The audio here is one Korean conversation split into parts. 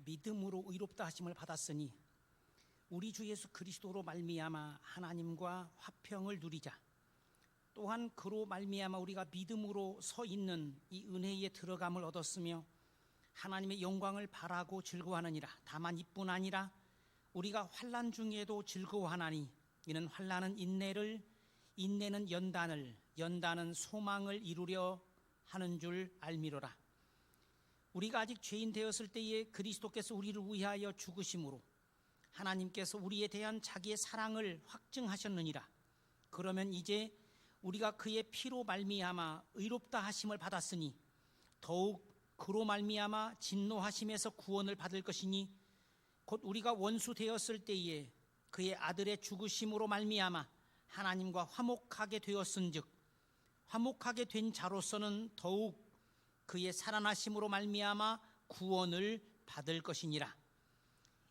믿음으로 의롭다 하심을 받았으니 우리 주 예수 그리스도로 말미암아 하나님과 화평을 누리자. 또한 그로 말미암아 우리가 믿음으로 서 있는 이 은혜에 들어감을 얻었으며 하나님의 영광을 바라고 즐거워하느니라. 다만 이뿐 아니라 우리가 환난 중에도 즐거워하나니 이는 환난은 인내를, 인내는 연단을, 연단은 소망을 이루려 하는 줄 알미로라. 우리가 아직 죄인 되었을 때에 그리스도께서 우리를 위하여 죽으심으로 하나님께서 우리에 대한 자기의 사랑을 확증하셨느니라. 그러면 이제 우리가 그의 피로 말미암아 의롭다 하심을 받았으니 더욱 그로 말미암아 진노하심에서 구원을 받을 것이니 곧 우리가 원수 되었을 때에 그의 아들의 죽으심으로 말미암아 하나님과 화목하게 되었은즉 화목하게 된 자로서는 더욱 그의 살아나심으로 말미암아 구원을 받을 것이니라.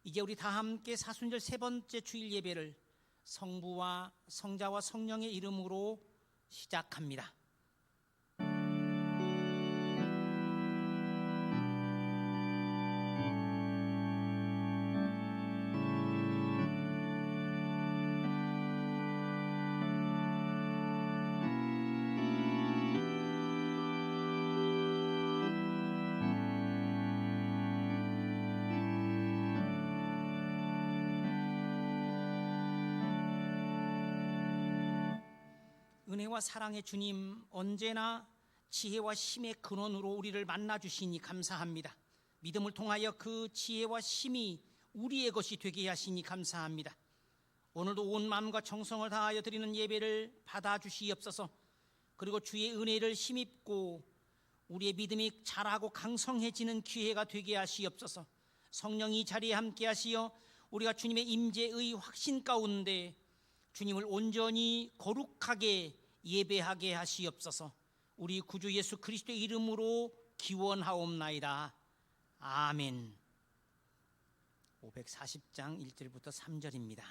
이제 우리 다 함께 사순절 세 번째 주일 예배를 성부와 성자와 성령의 이름으로 시작합니다. 은혜와 사랑의 주님, 언제나 지혜와 힘의 근원으로 우리를 만나주시니 감사합니다. 믿음을 통하여 그 지혜와 힘이 우리의 것이 되게 하시니 감사합니다. 오늘도 온 마음과 정성을 다하여 드리는 예배를 받아주시옵소서. 그리고 주의 은혜를 힘입고 우리의 믿음이 자라고 강성해지는 기회가 되게 하시옵소서. 성령이 자리에 함께 하시어 우리가 주님의 임재의 확신 가운데 주님을 온전히 거룩하게 예배하게 하시옵소서. 우리 구주 예수 그리스도의 이름으로 기원하옵나이다. 아멘. 540장 1절부터 3절입니다.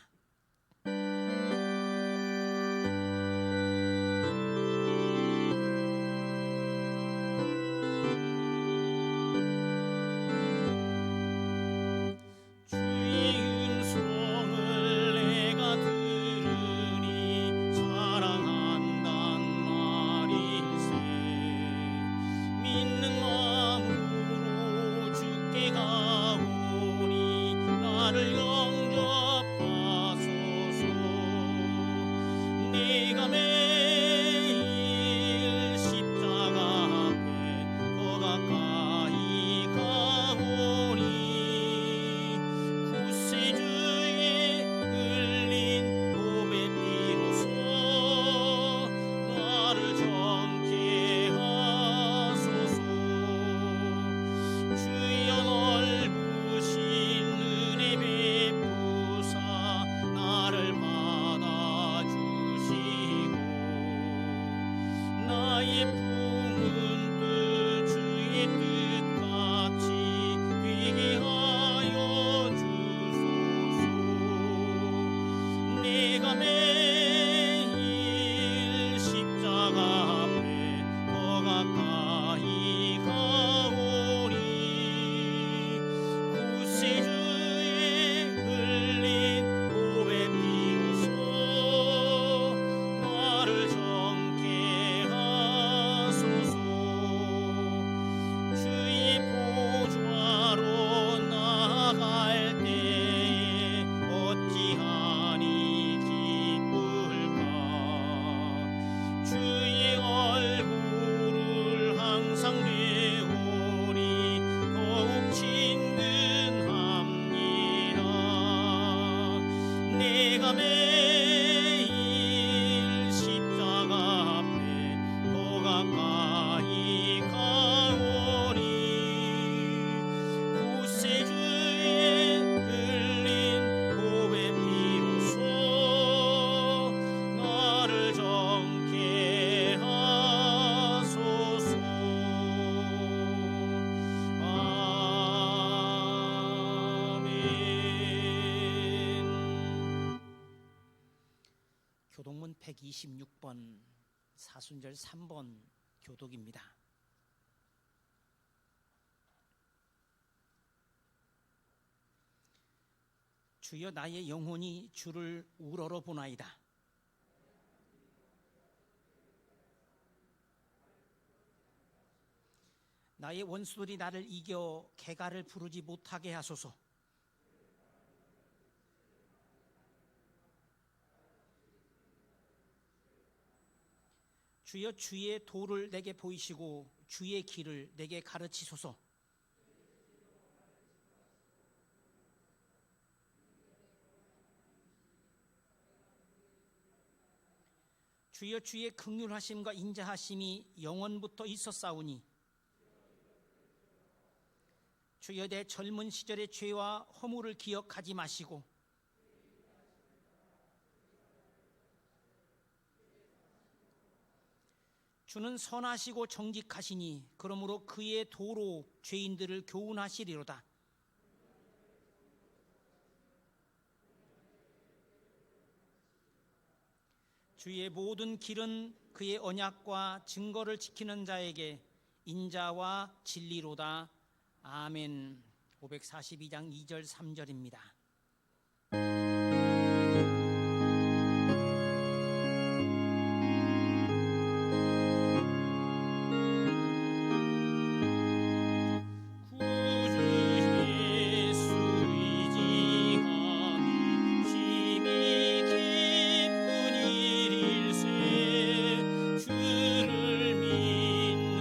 교독문 126번 사순절 3번 교독입니다. 주여 나의 영혼이 주를 우러러 보나이다. 나의 원수들이 나를 이겨 개가를 부르지 못하게 하소서. 주여 주의 도를 내게 보이시고 주의 길을 내게 가르치소서. 주여 주의 긍휼하심과 인자하심이 영원부터 있었사오니 주여 내 젊은 시절의 죄와 허물을 기억하지 마시고 주는 선하시고 정직하시니 그러므로 그의 도로 죄인들을 교훈하시리로다. 주의 모든 길은 그의 언약과 증거를 지키는 자에게 인자와 진리로다. 아멘. 542장 2절 3절입니다. 주를 믿는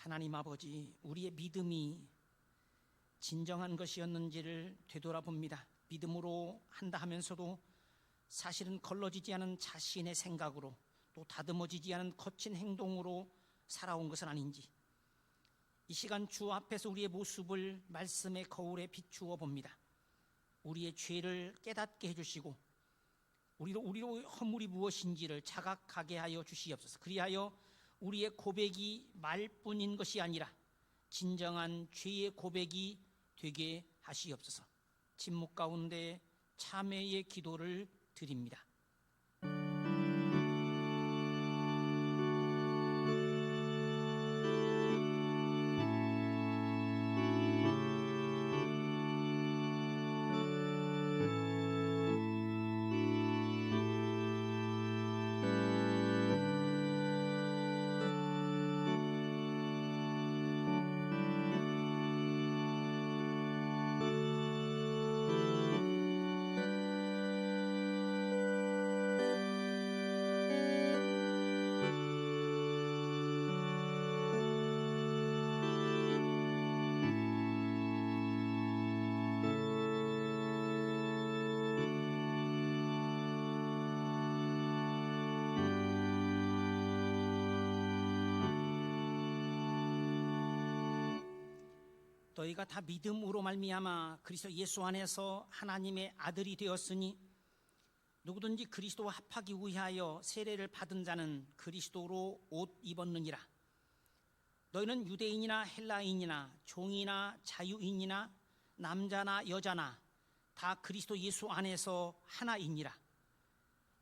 하나님 아버지, 우리의 믿음이 진정한 것이었는지를 되돌아봅니다. 믿음으로 한다 하면서도 사실은 걸러지지 않은 자신의 생각으로, 또 다듬어지지 않은 거친 행동으로 살아온 것은 아닌지, 이 시간 주 앞에서 우리의 모습을 말씀의 거울에 비추어 봅니다. 우리의 죄를 깨닫게 해주시고 우리로 허물이 무엇인지를 자각하게 하여 주시옵소서. 그리하여 우리의 고백이 말뿐인 것이 아니라 진정한 죄의 고백이 되게 하시옵소서. 침묵 가운데 참회의 기도를 드립니다. 너희가 다 믿음으로 말미암아 그리스도 예수 안에서 하나님의 아들이 되었으니 누구든지 그리스도와 합하기 위하여 세례를 받은 자는 그리스도로 옷 입었느니라. 너희는 유대인이나 헬라인이나 종이나 자유인이나 남자나 여자나 다 그리스도 예수 안에서 하나이니라.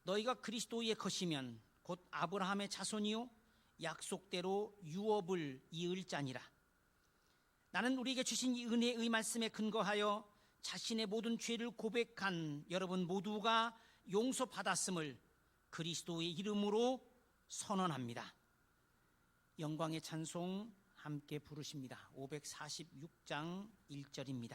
너희가 그리스도의 것이면 곧 아브라함의 자손이요 약속대로 유업을 이을 자니라. 나는 우리에게 주신 이 은혜의 말씀에 근거하여 자신의 모든 죄를 고백한 여러분 모두가 용서받았음을 그리스도의 이름으로 선언합니다. 영광의 찬송 함께 부르십니다. 546장 1절입니다.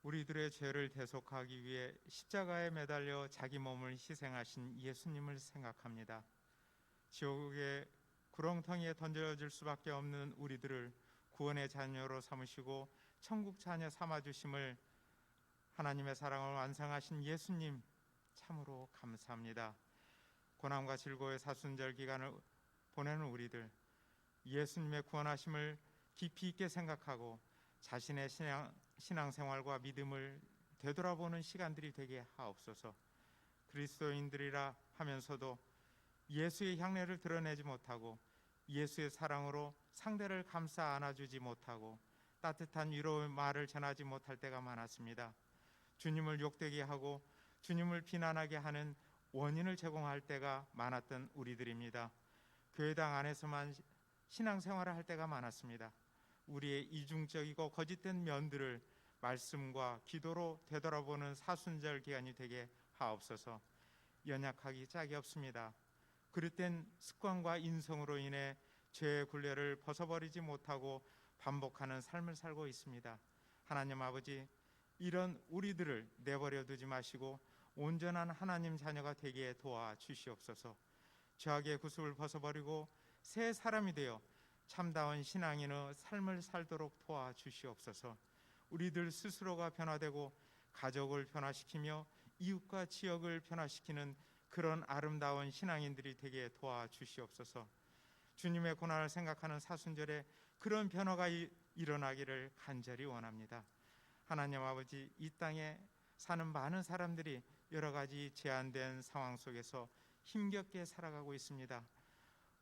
우리들의 죄를 대속하기 위해 십자가에 매달려 자기 몸을 희생하신 예수님을 생각합니다. 지옥의 구렁텅이에 던져질 수밖에 없는 우리들을 구원의 자녀로 삼으시고 천국 자녀 삼아주심을 하나님의 사랑을 완성하신 예수님 참으로 감사합니다. 고난과 즐거움의 사순절 기간을 보내는 우리들, 예수님의 구원하심을 깊이 있게 생각하고 자신의 신앙생활과 믿음을 되돌아보는 시간들이 되게 하옵소서. 그리스도인들이라 하면서도 예수의 향례를 드러내지 못하고 예수의 사랑으로 상대를 감싸 안아주지 못하고 따뜻한 위로의 말을 전하지 못할 때가 많았습니다. 주님을 욕되게 하고 주님을 비난하게 하는 원인을 제공할 때가 많았던 우리들입니다. 교회당 안에서만 신앙생활을 할 때가 많았습니다. 우리의 이중적이고 거짓된 면들을 말씀과 기도로 되돌아보는 사순절 기간이 되게 하옵소서. 연약하기 짝이 없습니다. 그릇된 습관과 인성으로 인해 죄의 굴레를 벗어버리지 못하고 반복하는 삶을 살고 있습니다. 하나님 아버지, 이런 우리들을 내버려 두지 마시고 온전한 하나님 자녀가 되게 도와주시옵소서. 죄악의 구습을 벗어버리고 새 사람이 되어 참다운 신앙인의 삶을 살도록 도와주시옵소서. 우리들 스스로가 변화되고 가족을 변화시키며 이웃과 지역을 변화시키는 그런 아름다운 신앙인들이 되게 도와주시옵소서. 주님의 고난을 생각하는 사순절에 그런 변화가 일어나기를 간절히 원합니다. 하나님 아버지, 이 땅에 사는 많은 사람들이 여러 가지 제한된 상황 속에서 힘겹게 살아가고 있습니다.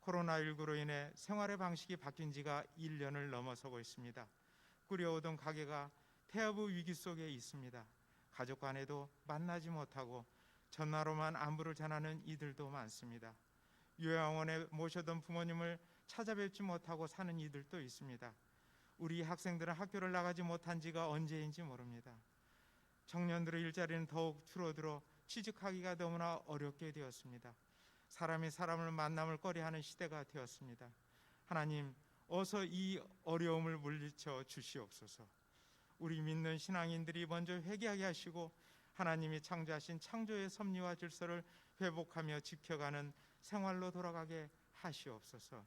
코로나19로 인해 생활의 방식이 바뀐 지가 1년을 넘어서고 있습니다. 꾸려오던 가게가 폐업 위기 속에 있습니다. 가족 간에도 만나지 못하고 전화로만 안부를 전하는 이들도 많습니다. 요양원에 모셔둔 부모님을 찾아뵙지 못하고 사는 이들도 있습니다. 우리 학생들은 학교를 나가지 못한 지가 언제인지 모릅니다. 청년들의 일자리는 더욱 줄어들어 취직하기가 너무나 어렵게 되었습니다. 사람이 사람을 만남을 꺼려하는 시대가 되었습니다. 하나님, 어서 이 어려움을 물리쳐 주시옵소서. 우리 믿는 신앙인들이 먼저 회개하게 하시고 하나님이 창조하신 창조의 섭리와 질서를 회복하며 지켜가는 생활로 돌아가게 하시옵소서.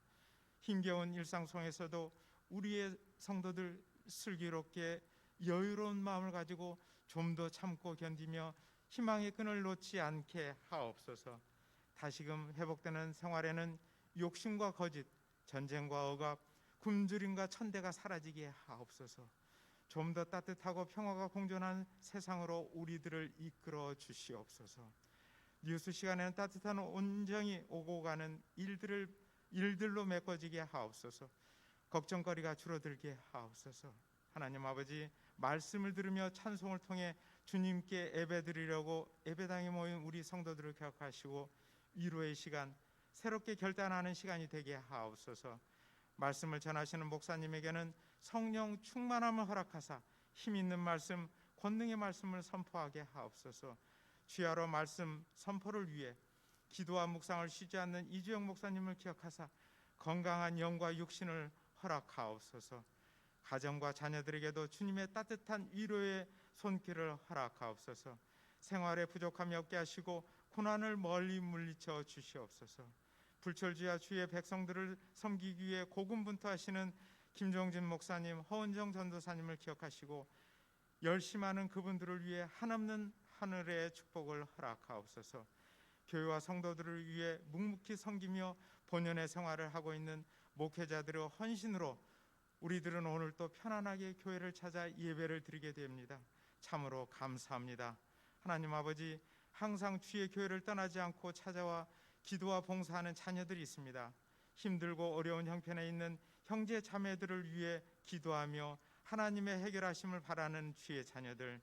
힘겨운 일상 속에서도 우리의 성도들 슬기롭게 여유로운 마음을 가지고 좀 더 참고 견디며 희망의 끈을 놓지 않게 하옵소서. 다시금 회복되는 생활에는 욕심과 거짓, 전쟁과 억압, 굶주림과 천대가 사라지게 하옵소서. 좀 더 따뜻하고 평화가 공존한 세상으로 우리들을 이끌어 주시옵소서. 뉴스 시간에는 따뜻한 온정이 오고 가는 일들로 메꿔지게 하옵소서. 걱정거리가 줄어들게 하옵소서. 하나님 아버지, 말씀을 들으며 찬송을 통해 주님께 예배드리려고 예배당에 모인 우리 성도들을 기억하시고 위로의 시간, 새롭게 결단하는 시간이 되게 하옵소서. 말씀을 전하시는 목사님에게는 성령 충만함을 허락하사 힘 있는 말씀, 권능의 말씀을 선포하게 하옵소서. 주야로 말씀 선포를 위해 기도와 묵상을 쉬지 않는 이주영 목사님을 기억하사 건강한 영과 육신을 허락하옵소서. 가정과 자녀들에게도 주님의 따뜻한 위로의 손길을 허락하옵소서. 생활에 부족함이 없게 하시고 고난을 멀리 물리쳐 주시옵소서. 불철주야 주의 백성들을 섬기기 위해 고군분투하시는 김종진 목사님, 허은정 전도사님을 기억하시고 열심하는 그분들을 위해 한없는 하늘의 축복을 허락하옵소서. 교회와 성도들을 위해 묵묵히 섬기며 본연의 생활을 하고 있는 목회자들의 헌신으로 우리들은 오늘 또 편안하게 교회를 찾아 예배를 드리게 됩니다. 참으로 감사합니다. 하나님 아버지, 항상 주의 교회를 떠나지 않고 찾아와 기도와 봉사하는 자녀들이 있습니다. 힘들고 어려운 형편에 있는 형제 자매들을 위해 기도하며 하나님의 해결하심을 바라는 주의 자녀들,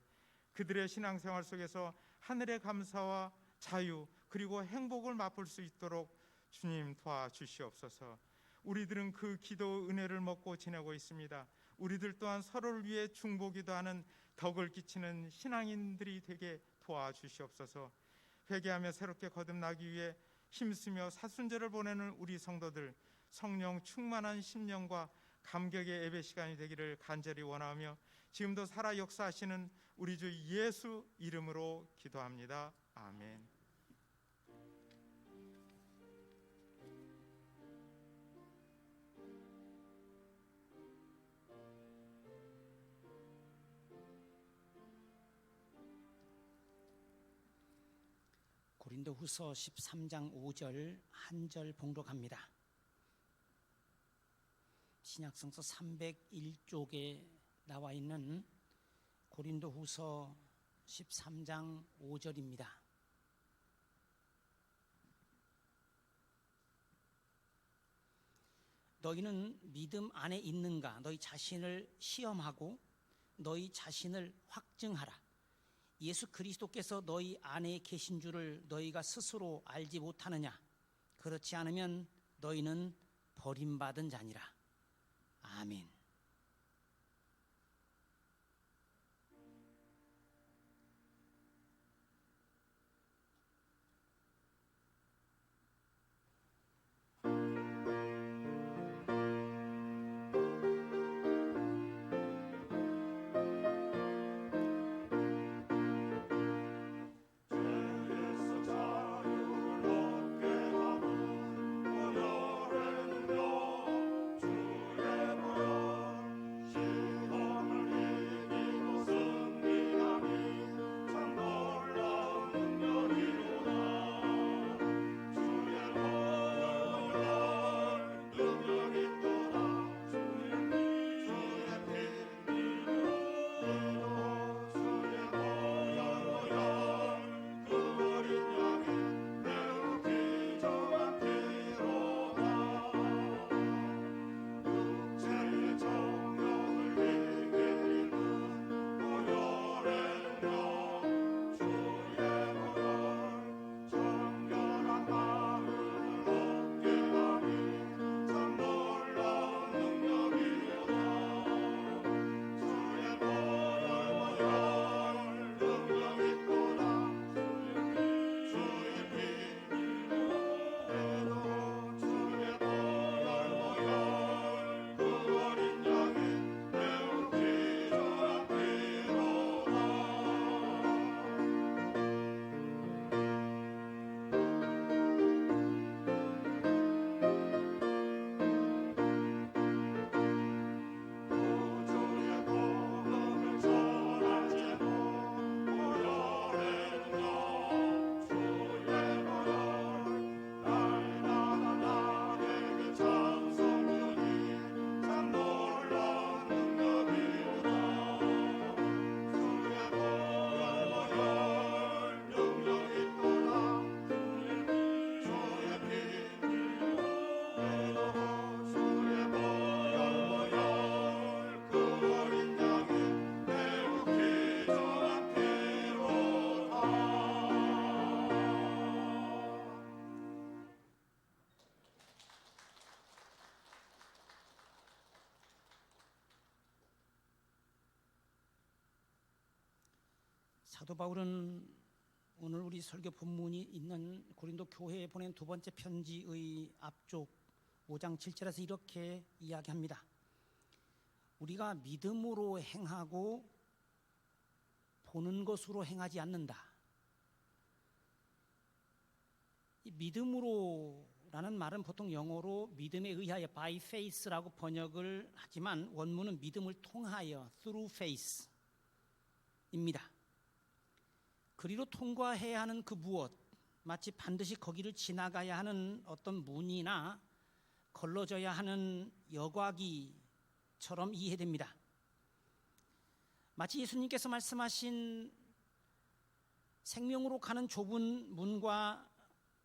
그들의 신앙생활 속에서 하늘의 감사와 자유 그리고 행복을 맛볼 수 있도록 주님 도와주시옵소서. 우리들은 그 기도 은혜를 먹고 지내고 있습니다. 우리들 또한 서로를 위해 중보기도하는 덕을 끼치는 신앙인들이 되게 도와주시옵소서. 회개하며 새롭게 거듭나기 위해 힘쓰며 사순절을 보내는 우리 성도들, 성령 충만한 심령과 감격의 예배 시간이 되기를 간절히 원하며 지금도 살아 역사하시는 우리 주 예수 이름으로 기도합니다. 아멘. 고린도후서 13장 5절 한 절 봉독합니다. 신약성서 301쪽에 나와 있는 고린도후서 13장 5절입니다. 너희는 믿음 안에 있는가? 너희 자신을 시험하고 너희 자신을 확증하라. 예수 그리스도께서 너희 안에 계신 줄을 너희가 스스로 알지 못하느냐? 그렇지 않으면 너희는 버림받은 자니라. 아멘. 주의 보혈 사도 바울은 오늘 우리 설교 본문이 있는 고린도 교회에 보낸 두 번째 편지의 앞쪽 5장 7절에서 이렇게 이야기합니다. 우리가 믿음으로 행하고 보는 것으로 행하지 않는다. 이 믿음으로라는 말은 보통 영어로 믿음에 의하여 by faith라고 번역을 하지만 원문은 믿음을 통하여 through faith입니다. 그리로 통과해야 하는 그 무엇, 마치 반드시 거기를 지나가야 하는 어떤 문이나 걸러져야 하는 여과기처럼 이해됩니다. 마치 예수님께서 말씀하신 생명으로 가는 좁은 문과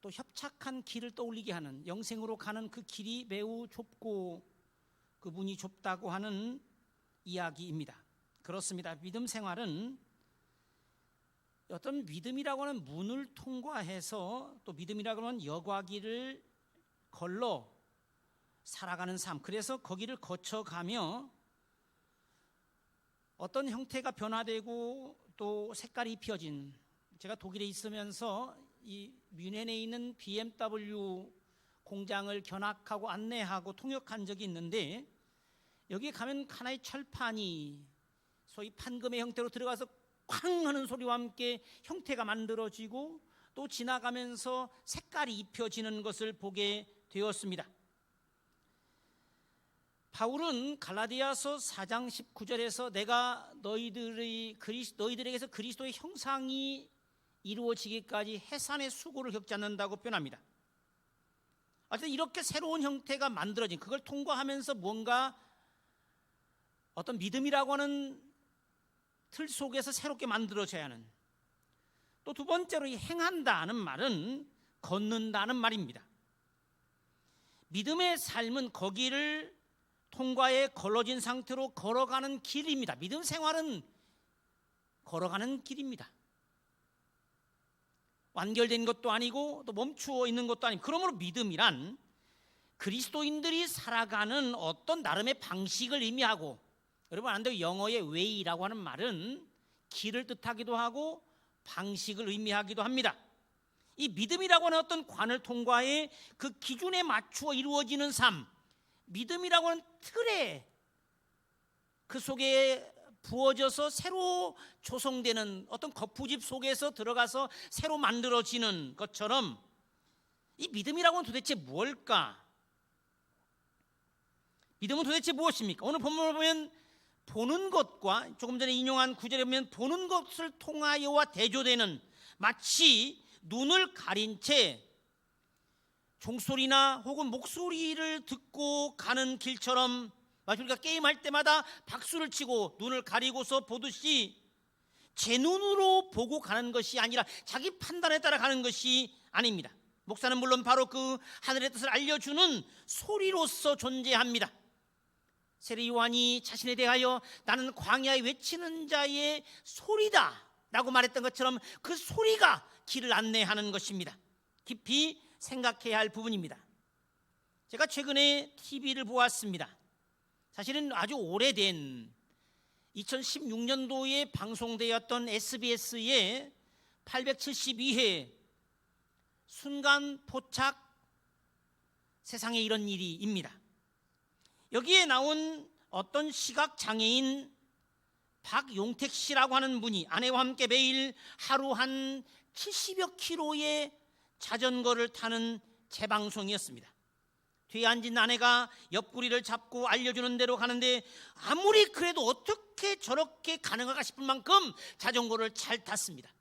또 협착한 길을 떠올리게 하는 영생으로 가는 그 길이 매우 좁고 그 문이 좁다고 하는 이야기입니다. 그렇습니다. 믿음 생활은 어떤 믿음이라고 하는 문을 통과해서 또 믿음이라고 하는 여과기를 걸러 살아가는 삶, 그래서 거기를 거쳐가며 어떤 형태가 변화되고 또 색깔이 입혀진, 제가 독일에 있으면서 이 뮌헨에 있는 BMW 공장을 견학하고 안내하고 통역한 적이 있는데, 여기에 가면 하나의 철판이 소위 판금의 형태로 들어가서 쾅 하는 소리와 함께 형태가 만들어지고 또 지나가면서 색깔이 입혀지는 것을 보게 되었습니다. 바울은 갈라디아서 4장 19절에서 내가 너희들에게서 그리스도의 형상이 이루어지기까지 해산의 수고를 겪지 않는다고 표현합니다. 어쨌든 이렇게 새로운 형태가 만들어진, 그걸 통과하면서 뭔가 어떤 믿음이라고 하는 틀 속에서 새롭게 만들어져야 하는, 또 두 번째로 이 행한다는 말은 걷는다는 말입니다. 믿음의 삶은 거기를 통과해 걸러진 상태로 걸어가는 길입니다. 믿음 생활은 걸어가는 길입니다. 완결된 것도 아니고 또 멈추어 있는 것도 아니고, 그러므로 믿음이란 그리스도인들이 살아가는 어떤 나름의 방식을 의미하고, 여러분 안돼요, 영어의 way라고 하는 말은 길을 뜻하기도 하고 방식을 의미하기도 합니다. 이 믿음이라고 하는 어떤 관을 통과해 그 기준에 맞추어 이루어지는 삶, 믿음이라고 하는 틀에 그 속에 부어져서 새로 조성되는 어떤 거푸집 속에서 들어가서 새로 만들어지는 것처럼, 이 믿음이라고 하는 도대체 뭘까? 믿음은 도대체 무엇입니까? 오늘 본문을 보면 보는 것과, 조금 전에 인용한 구절에 보면 보는 것을 통하여와 대조되는, 마치 눈을 가린 채 종소리나 혹은 목소리를 듣고 가는 길처럼, 마치 우리가 게임할 때마다 박수를 치고 눈을 가리고서 보듯이 제 눈으로 보고 가는 것이 아니라 자기 판단에 따라 가는 것이 아닙니다. 목사는 물론 바로 그 하늘의 뜻을 알려주는 소리로서 존재합니다. 세례 요한이 자신에 대하여 나는 광야에 외치는 자의 소리다 라고 말했던 것처럼 그 소리가 길을 안내하는 것입니다. 깊이 생각해야 할 부분입니다. 제가 최근에 TV를 보았습니다. 사실은 아주 오래된 2016년도에 방송되었던 SBS의 872회 순간 포착 세상에 이런 일이입니다. 여기에 나온 어떤 시각장애인 박용택 씨라고 하는 분이 아내와 함께 매일 하루 한 70여 킬로의 자전거를 타는 재방송이었습니다. 뒤에 앉은 아내가 옆구리를 잡고 알려주는 대로 가는데, 아무리 그래도 어떻게 저렇게 가능할까 싶을 만큼 자전거를 잘 탔습니다.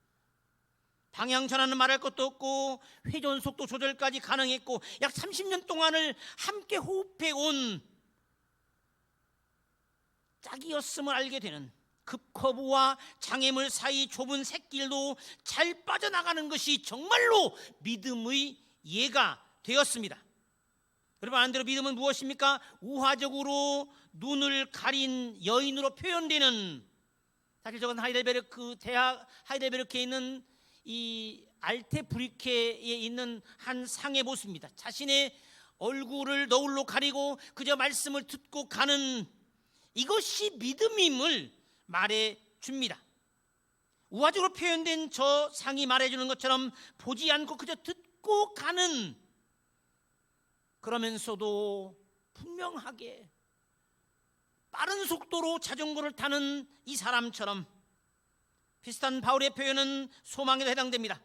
방향 전환은 말할 것도 없고 회전 속도 조절까지 가능했고, 약 30년 동안을 함께 호흡해 온 짝이었음을 알게 되는, 급커브와 장애물 사이 좁은 샛길도 잘 빠져나가는 것이 정말로 믿음의 예가 되었습니다. 여러분 안대로 믿음은 무엇입니까? 우화적으로 눈을 가린 여인으로 표현되는, 사실 저건 대학 하이델베르크에 있는 이 알테브리케에 있는 한 상의 모습입니다. 자신의 얼굴을 너울로 가리고 그저 말씀을 듣고 가는, 이것이 믿음임을 말해 줍니다. 우화적으로 표현된 저 상이 말해주는 것처럼 보지 않고 그저 듣고 가는, 그러면서도 분명하게 빠른 속도로 자전거를 타는 이 사람처럼 비슷한 바울의 표현은 소망에도 해당됩니다.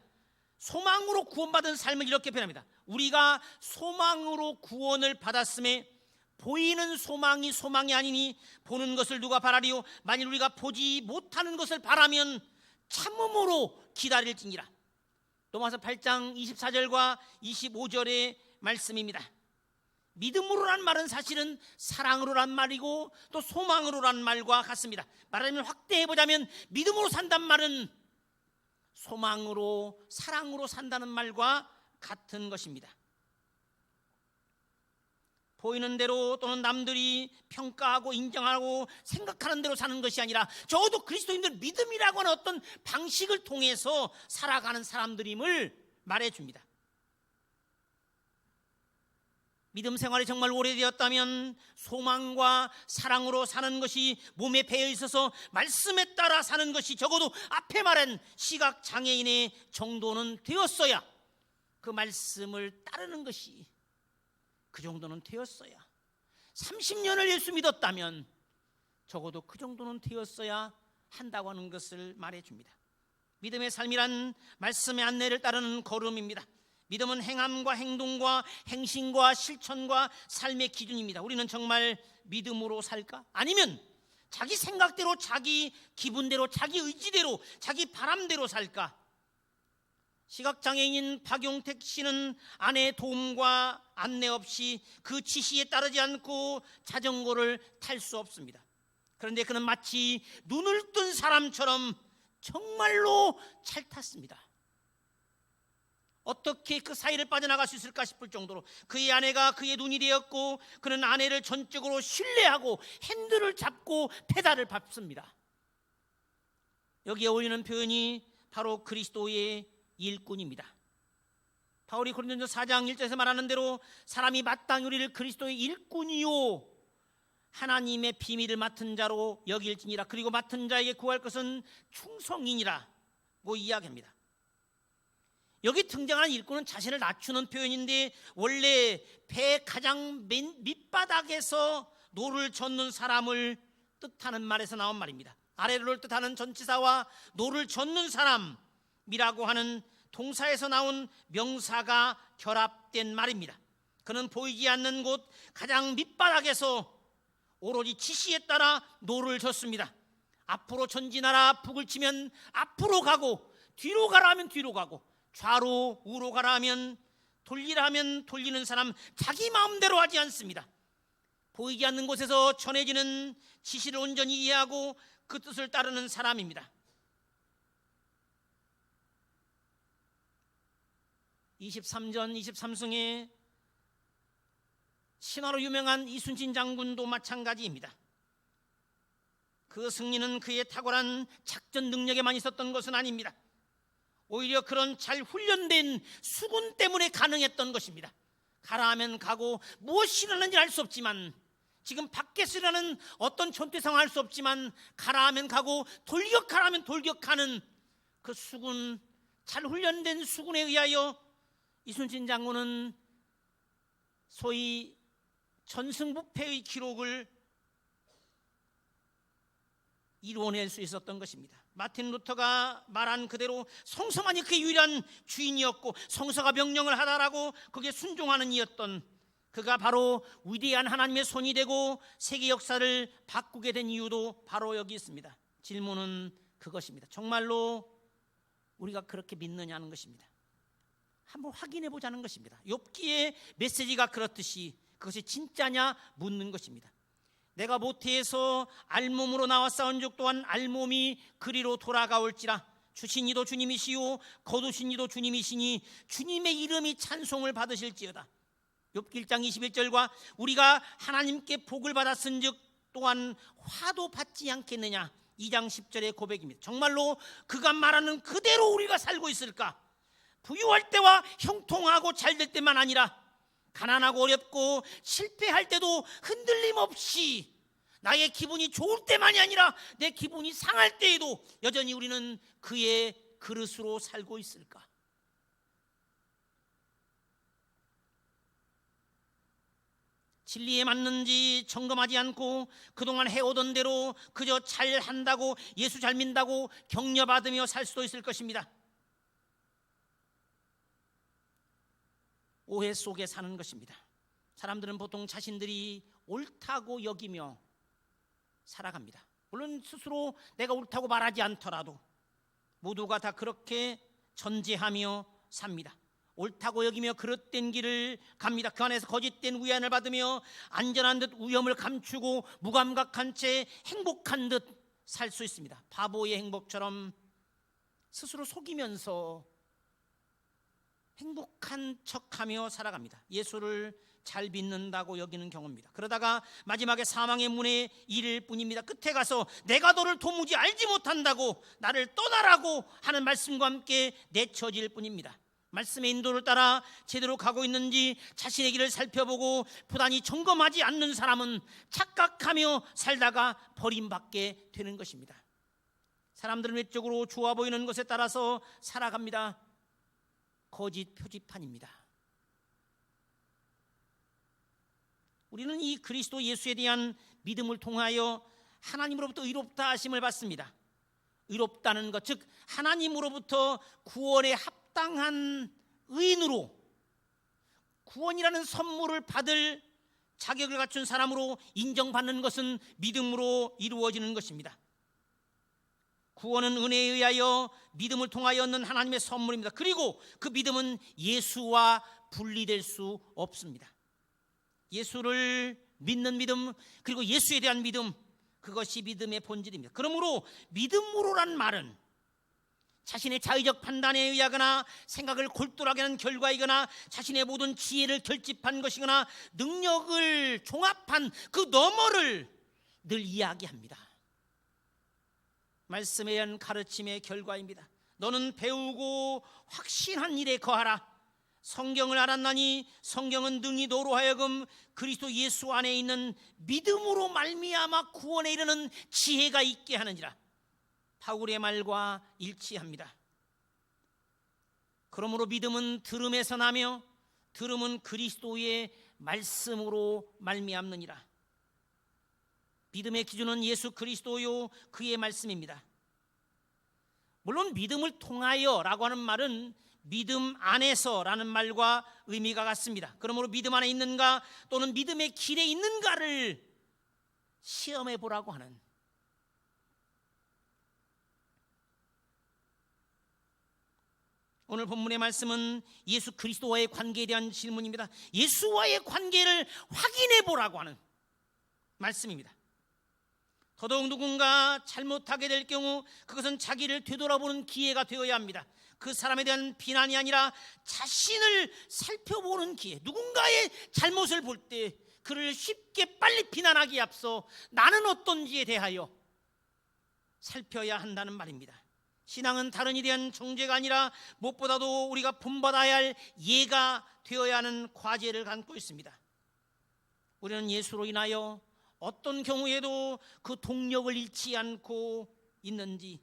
소망으로 구원받은 삶을 이렇게 표현합니다. 우리가 소망으로 구원을 받았음에 보이는 소망이 소망이 아니니 보는 것을 누가 바라리요? 만일 우리가 보지 못하는 것을 바라면 참음으로 기다릴지니라. 로마서 8장 24절과 25절의 말씀입니다. 믿음으로란 말은 사실은 사랑으로란 말이고 또 소망으로란 말과 같습니다. 말하자면 확대해보자면 믿음으로 산단 말은 소망으로 사랑으로 산다는 말과 같은 것입니다. 보이는 대로 또는 남들이 평가하고 인정하고 생각하는 대로 사는 것이 아니라 적어도 그리스도인들 믿음이라고 하는 어떤 방식을 통해서 살아가는 사람들임을 말해줍니다. 믿음 생활이 정말 오래되었다면 소망과 사랑으로 사는 것이 몸에 배어 있어서 말씀에 따라 사는 것이 적어도 앞에 말한 시각장애인의 정도는 되었어야, 그 말씀을 따르는 것이 그 정도는 되었어야, 30년을 예수 믿었다면 적어도 그 정도는 되었어야 한다고 하는 것을 말해줍니다. 믿음의 삶이란 말씀의 안내를 따르는 걸음입니다. 믿음은 행함과 행동과 행신과 실천과 삶의 기준입니다. 우리는 정말 믿음으로 살까? 아니면 자기 생각대로, 자기 기분대로, 자기 의지대로, 자기 바람대로 살까? 시각장애인인 박용택 씨는 아내의 도움과 안내 없이 그 지시에 따르지 않고 자전거를 탈 수 없습니다. 그런데 그는 마치 눈을 뜬 사람처럼 정말로 잘 탔습니다. 어떻게 그 사이를 빠져나갈 수 있을까 싶을 정도로 그의 아내가 그의 눈이 되었고, 그는 아내를 전적으로 신뢰하고 핸들을 잡고 페달을 밟습니다. 여기에 어울리는 표현이 바로 그리스도의 일꾼입니다. 바울이 고린도전서 4장 1절에서 말하는 대로 사람이 마땅히 우리를 그리스도의 일꾼이요 하나님의 비밀을 맡은 자로 여길지니라. 그리고 맡은 자에게 구할 것은 충성이니라고 이야기합니다. 여기 등장하는 일꾼은 자신을 낮추는 표현인데 원래 배 가장 밑바닥에서 노를 젓는 사람을 뜻하는 말에서 나온 말입니다. 아래를 뜻하는 전치사와 노를 젓는 사람이라고 하는 동사에서 나온 명사가 결합된 말입니다. 그는 보이지 않는 곳 가장 밑바닥에서 오로지 지시에 따라 노를 젓습니다. 앞으로 전진하라 북을 치면 앞으로 가고, 뒤로 가라 하면 뒤로 가고, 좌로 우로 가라 하면, 돌리라 하면 돌리는 사람, 자기 마음대로 하지 않습니다. 보이지 않는 곳에서 전해지는 지시를 온전히 이해하고 그 뜻을 따르는 사람입니다. 23전 23승의 신화로 유명한 이순신 장군도 마찬가지입니다. 그 승리는 그의 탁월한 작전 능력에만 있었던 것은 아닙니다. 오히려 그런 잘 훈련된 수군 때문에 가능했던 것입니다. 가라 하면 가고, 무엇이 일어나는지 알 수 없지만, 지금 밖에서 일어나는 어떤 전투 상황 알 수 없지만 가라 하면 가고, 돌격하라 하면 돌격하는 그 수군, 잘 훈련된 수군에 의하여 이순신 장군은 소위 전승부패의 기록을 이루어낼 수 있었던 것입니다. 마틴 루터가 말한 그대로 성서만이 그의 유일한 주인이었고, 성서가 명령을 하다라고 거기에 순종하는 이였던 그가 바로 위대한 하나님의 손이 되고 세계 역사를 바꾸게 된 이유도 바로 여기 있습니다. 질문은 그것입니다. 정말로 우리가 그렇게 믿느냐는 것입니다. 한번 확인해 보자는 것입니다. 욥기의 메시지가 그렇듯이 그것이 진짜냐 묻는 것입니다. 내가 모태에서 알몸으로 나와 싸운즉 또한 알몸이 그리로 돌아가올지라. 주신 이도 주님이시요 거두신 이도 주님이시니 주님의 이름이 찬송을 받으실지어다. 욥기 1장 21절과 우리가 하나님께 복을 받았은즉 또한 화도 받지 않겠느냐, 2장 10절의 고백입니다. 정말로 그가 말하는 그대로 우리가 살고 있을까? 부유할 때와 형통하고 잘 될 때만 아니라 가난하고 어렵고 실패할 때도 흔들림 없이 나의 기분이 좋을 때만이 아니라 내 기분이 상할 때에도 여전히 우리는 그의 그릇으로 살고 있을까? 진리에 맞는지 점검하지 않고 그동안 해오던 대로 그저 잘한다고, 예수 잘 믿는다고 격려받으며 살 수도 있을 것입니다. 오해 속에 사는 것입니다. 사람들은 보통 자신들이 옳다고 여기며 살아갑니다. 물론 스스로 내가 옳다고 말하지 않더라도 모두가 다 그렇게 전제하며 삽니다. 옳다고 여기며 그릇된 길을 갑니다. 그 안에서 거짓된 위안을 받으며 안전한 듯 위험을 감추고 무감각한 채 행복한 듯 살 수 있습니다. 바보의 행복처럼 스스로 속이면서 행복한 척하며 살아갑니다. 예수를 잘 믿는다고 여기는 경우입니다. 그러다가 마지막에 사망의 문에 이를 뿐입니다. 끝에 가서 내가 너를 도무지 알지 못한다고 나를 떠나라고 하는 말씀과 함께 내쳐질 뿐입니다. 말씀의 인도를 따라 제대로 가고 있는지 자신의 길을 살펴보고 부단히 점검하지 않는 사람은 착각하며 살다가 버림받게 되는 것입니다. 사람들은 외적으로 좋아 보이는 것에 따라서 살아갑니다. 거짓 표지판입니다. 우리는 이 그리스도 예수에 대한 믿음을 통하여 하나님으로부터 의롭다 하심을 받습니다. 의롭다는 것, 즉 하나님으로부터 구원에 합당한 의인으로, 구원이라는 선물을 받을 자격을 갖춘 사람으로 인정받는 것은 믿음으로 이루어지는 것입니다. 구원은 은혜에 의하여 믿음을 통하여 얻는 하나님의 선물입니다. 그리고 그 믿음은 예수와 분리될 수 없습니다. 예수를 믿는 믿음, 그리고 예수에 대한 믿음, 그것이 믿음의 본질입니다. 그러므로 믿음으로란 말은 자신의 자의적 판단에 의하거나 생각을 골똘하게 하는 결과이거나 자신의 모든 지혜를 결집한 것이거나 능력을 종합한 그 너머를 늘 이야기합니다. 말씀에 의한 가르침의 결과입니다. 너는 배우고 확신한 일에 거하라. 성경을 알았나니 성경은 능히 너로 하여금 그리스도 예수 안에 있는 믿음으로 말미암아 구원에 이르는 지혜가 있게 하느니라. 바울의 말과 일치합니다. 그러므로 믿음은 들음에서 나며 들음은 그리스도의 말씀으로 말미암느니라. 믿음의 기준은 예수 그리스도요 그의 말씀입니다. 물론 믿음을 통하여라고 하는 말은 믿음 안에서라는 말과 의미가 같습니다. 그러므로 믿음 안에 있는가 또는 믿음의 길에 있는가를 시험해 보라고 하는, 오늘 본문의 말씀은 예수 그리스도와의 관계에 대한 질문입니다. 예수와의 관계를 확인해 보라고 하는 말씀입니다. 더더욱 누군가 잘못하게 될 경우 그것은 자기를 되돌아보는 기회가 되어야 합니다. 그 사람에 대한 비난이 아니라 자신을 살펴보는 기회. 누군가의 잘못을 볼 때 그를 쉽게 빨리 비난하기에 앞서 나는 어떤지에 대하여 살펴야 한다는 말입니다. 신앙은 다른 일에 대한 정죄가 아니라 무엇보다도 우리가 본받아야 할 예가 되어야 하는 과제를 갖고 있습니다. 우리는 예수로 인하여 어떤 경우에도 그 동력을 잃지 않고 있는지,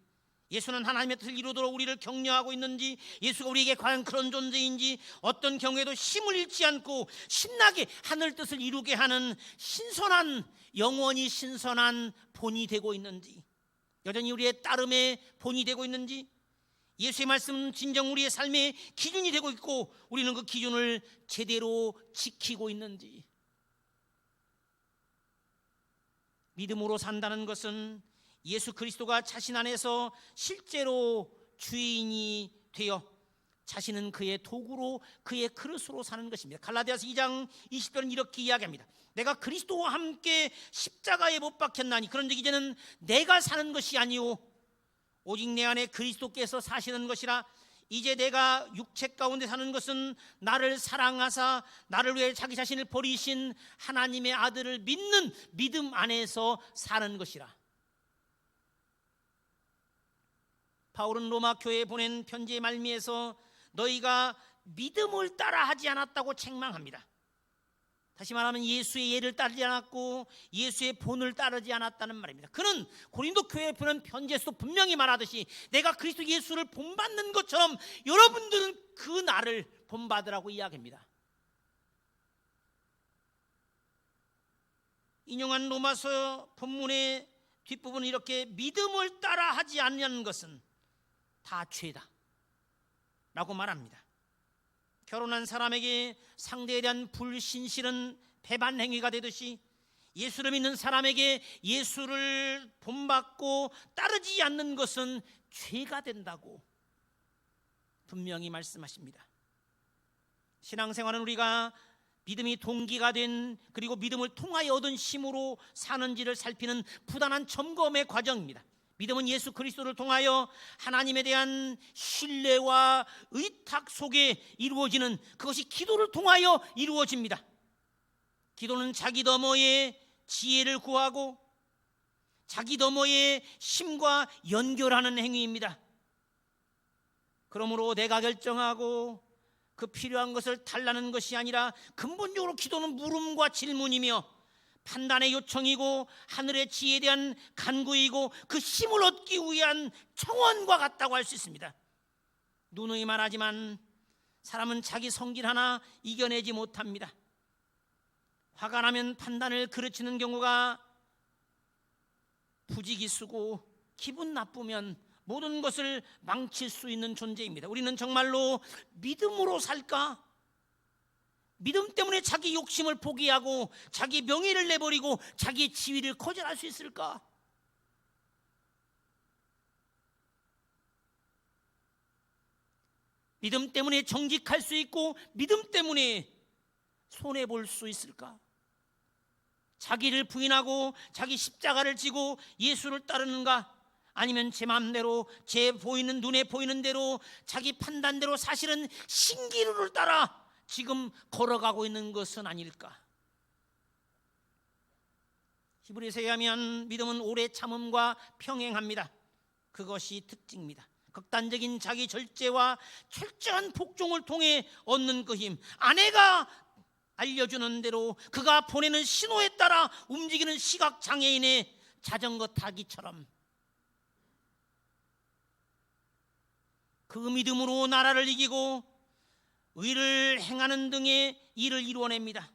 예수는 하나님의 뜻을 이루도록 우리를 격려하고 있는지, 예수가 우리에게 과연 그런 존재인지, 어떤 경우에도 힘을 잃지 않고 신나게 하늘 뜻을 이루게 하는 신선한, 영원히 신선한 본이 되고 있는지, 여전히 우리의 따름의 본이 되고 있는지, 예수의 말씀은 진정 우리의 삶의 기준이 되고 있고 우리는 그 기준을 제대로 지키고 있는지. 믿음으로 산다는 것은 예수 그리스도가 자신 안에서 실제로 주인이 되어 자신은 그의 도구로 그의 그릇으로 사는 것입니다. 갈라디아서 2장 20절은 이렇게 이야기합니다. 내가 그리스도와 함께 십자가에 못 박혔나니 그런즉 이제는 내가 사는 것이 아니오 오직 내 안에 그리스도께서 사시는 것이라. 이제 내가 육체 가운데 사는 것은 나를 사랑하사 나를 위해 자기 자신을 버리신 하나님의 아들을 믿는 믿음 안에서 사는 것이라. 바울은 로마 교회에 보낸 편지의 말미에서 너희가 믿음을 따라 하지 않았다고 책망합니다. 다시 말하면 예수의 예를 따르지 않았고 예수의 본을 따르지 않았다는 말입니다. 그는 고린도 교회에 보낸 편지에서도 분명히 말하듯이 내가 그리스도 예수를 본받는 것처럼 여러분들은 그 나를 본받으라고 이야기합니다. 인용한 로마서 본문의 뒷부분은 이렇게 믿음을 따라 하지 않는 것은 다 죄다 라고 말합니다. 결혼한 사람에게 상대에 대한 불신실은 배반 행위가 되듯이 예수를 믿는 사람에게 예수를 본받고 따르지 않는 것은 죄가 된다고 분명히 말씀하십니다. 신앙생활은 우리가 믿음이 동기가 된 그리고 믿음을 통하여 얻은 힘으로 사는지를 살피는 부단한 점검의 과정입니다. 믿음은 예수 그리스도를 통하여 하나님에 대한 신뢰와 의탁 속에 이루어지는, 그것이 기도를 통하여 이루어집니다. 기도는 자기 너머의 지혜를 구하고 자기 너머의 힘과 연결하는 행위입니다. 그러므로 내가 결정하고 그 필요한 것을 달라는 것이 아니라 근본적으로 기도는 물음과 질문이며 판단의 요청이고 하늘의 지혜에 대한 간구이고 그 힘을 얻기 위한 청원과 같다고 할 수 있습니다. 누누이 말하지만 사람은 자기 성질 하나 이겨내지 못합니다. 화가 나면 판단을 그르치는 경우가 부지기수고 기분 나쁘면 모든 것을 망칠 수 있는 존재입니다. 우리는 정말로 믿음으로 살까? 믿음 때문에 자기 욕심을 포기하고 자기 명예를 내버리고 자기의 지위를 거절할 수 있을까? 믿음 때문에 정직할 수 있고 믿음 때문에 손해볼 수 있을까? 자기를 부인하고 자기 십자가를 지고 예수를 따르는가? 아니면 제 마음대로 제 보이는 눈에 보이는 대로 자기 판단대로 사실은 신기루를 따라 지금 걸어가고 있는 것은 아닐까? 히브리서에 의하면 믿음은 오래 참음과 평행합니다. 그것이 특징입니다. 극단적인 자기 절제와 철저한 복종을 통해 얻는 그 힘, 아내가 알려주는 대로 그가 보내는 신호에 따라 움직이는 시각장애인의 자전거 타기처럼 그 믿음으로 나라를 이기고 의를 행하는 등의 일을 이루어냅니다.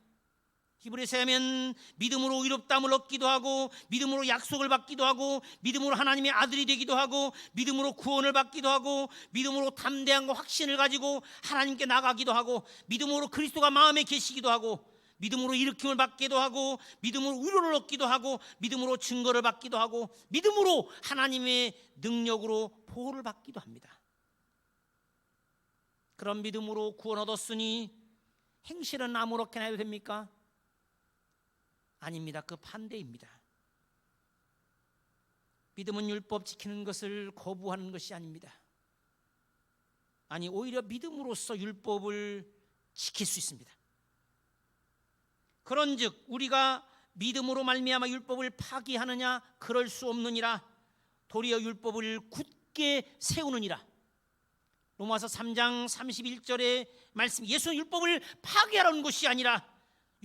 히브리서에 하면 믿음으로 의롭다함을 얻기도 하고 믿음으로 약속을 받기도 하고 믿음으로 하나님의 아들이 되기도 하고 믿음으로 구원을 받기도 하고 믿음으로 담대함과 확신을 가지고 하나님께 나가기도 하고 믿음으로 그리스도가 마음에 계시기도 하고 믿음으로 일으킴을 받기도 하고 믿음으로 위로를 얻기도 하고 믿음으로 증거를 받기도 하고 믿음으로 하나님의 능력으로 보호를 받기도 합니다. 그런 믿음으로 구원 얻었으니 행실은 아무렇게나 해도 됩니까? 아닙니다. 그 반대입니다. 믿음은 율법 지키는 것을 거부하는 것이 아닙니다. 아니, 오히려 믿음으로써 율법을 지킬 수 있습니다. 그런즉 우리가 믿음으로 말미암아 율법을 파기하느냐? 그럴 수 없느니라. 도리어 율법을 굳게 세우느니라. 로마서 3장 31절의 말씀, 예수는 율법을 파괴하러 온 것이 아니라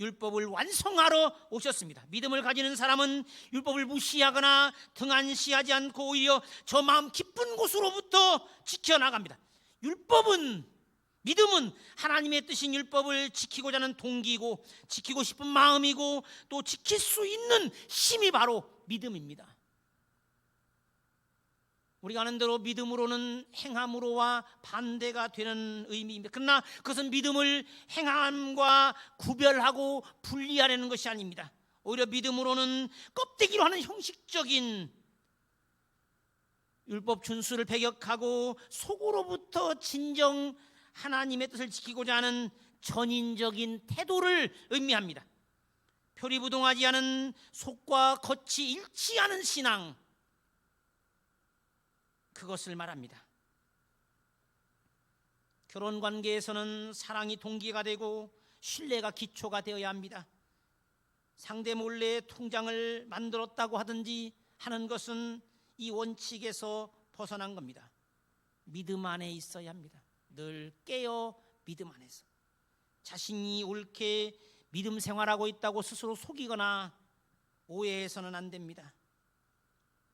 율법을 완성하러 오셨습니다. 믿음을 가지는 사람은 율법을 무시하거나 등한시하지 않고 오히려 저 마음 깊은 곳으로부터 지켜나갑니다. 믿음은 하나님의 뜻인 율법을 지키고자 하는 동기이고 지키고 싶은 마음이고 또 지킬 수 있는 힘이 바로 믿음입니다. 우리가 아는 대로 믿음으로는 행함으로와 반대가 되는 의미입니다. 그러나 그것은 믿음을 행함과 구별하고 분리하려는 것이 아닙니다. 오히려 믿음으로는 껍데기로 하는 형식적인 율법 준수를 배격하고 속으로부터 진정 하나님의 뜻을 지키고자 하는 전인적인 태도를 의미합니다. 표리부동하지 않은 속과 겉이 일치하는 신앙, 그것을 말합니다. 결혼 관계에서는 사랑이 동기가 되고 신뢰가 기초가 되어야 합니다. 상대 몰래 통장을 만들었다고 하든지 하는 것은 이 원칙에서 벗어난 겁니다. 믿음 안에 있어야 합니다. 늘 깨어 믿음 안에서 자신이 옳게 믿음 생활하고 있다고 스스로 속이거나 오해해서는 안 됩니다.